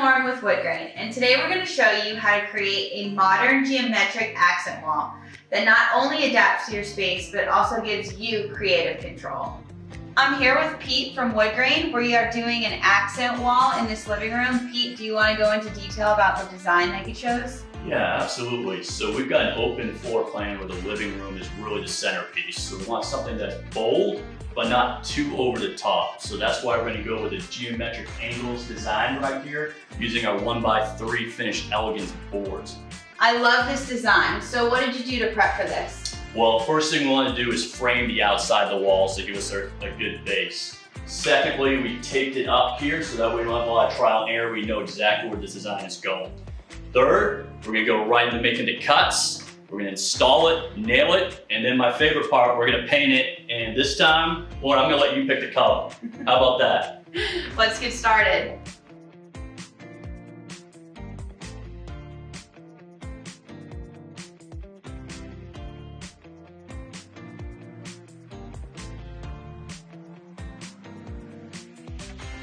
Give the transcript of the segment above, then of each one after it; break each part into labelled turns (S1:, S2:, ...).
S1: I'm Lauren with Wood Grain, and today we're going to show you how to create a modern geometric accent wall that not only adapts to your space, but also gives you creative control. I'm here with Pete from Wood Grain. We are doing an accent wall in this living room. Pete, do you want to go into detail about the design that you chose?
S2: Yeah, absolutely. So we've got an open floor plan where the living room is really the centerpiece. So we want something that's bold, but not too over the top. So that's why we're going to go with a geometric angles design right here, using our 1x3 finished elegance boards.
S1: I love this design. So what did you do to prep for this?
S2: Well, first thing we want to do is frame the outside of the walls to give us a good base. Secondly, we taped it up here so that we don't have a lot of trial and error. We know exactly where this design is going. Third, we're going to go right into making the cuts. We're going to install it, nail it, and then my favorite part, we're going to paint it. And this time, Lauren, I'm going to let you pick the color. How about that?
S1: Let's get started.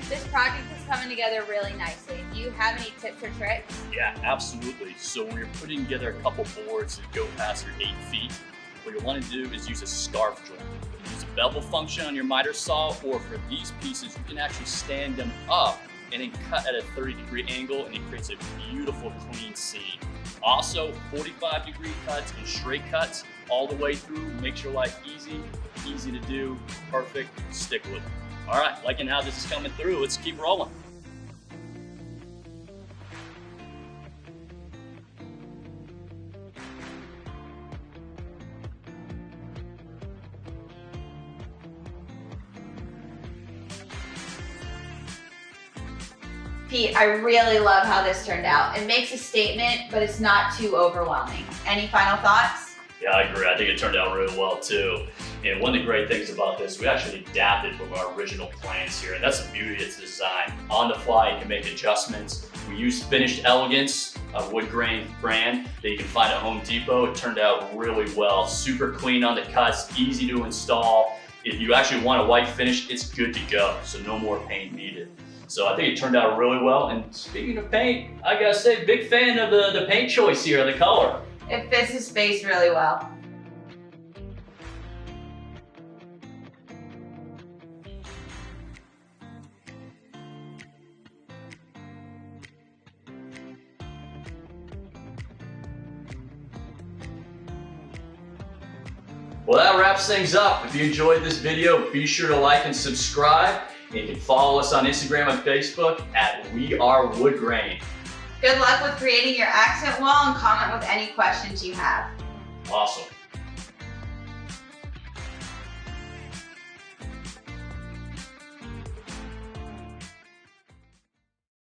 S1: This project is coming together really nicely. Do you have any tips or tricks?
S2: Yeah, absolutely. So when you're putting together a couple boards that go past your 8 feet, what you want to do is use a scarf joint. You can use a bevel function on your miter saw, or for these pieces, you can actually stand them up and then cut at a 30-degree angle, and it creates a beautiful clean seam. Also, 45-degree cuts and straight cuts all the way through makes your life easy to do, perfect, stick with it. All right, liking how this is coming through, let's keep rolling.
S1: Pete, I really love how this turned out. It makes a statement, but it's not too overwhelming. Any final thoughts?
S2: Yeah, I agree. I think it turned out really well too. And one of the great things about this, we actually adapted from our original plans here, and that's the beauty of this design. On the fly, you can make adjustments. We used finished elegance, a wood grain brand that you can find at Home Depot. It turned out really well. Super clean on the cuts, easy to install. If you actually want a white finish, it's good to go, so no more paint needed. So I think it turned out really well. And speaking of paint, I gotta say, big fan of the paint choice here, the color.
S1: It fits the space really well.
S2: Well, that wraps things up. If you enjoyed this video, be sure to like and subscribe. And you can follow us on Instagram and Facebook at We Are Wood Grain.
S1: Good luck with creating your accent wall, and comment with any questions you have.
S2: Awesome.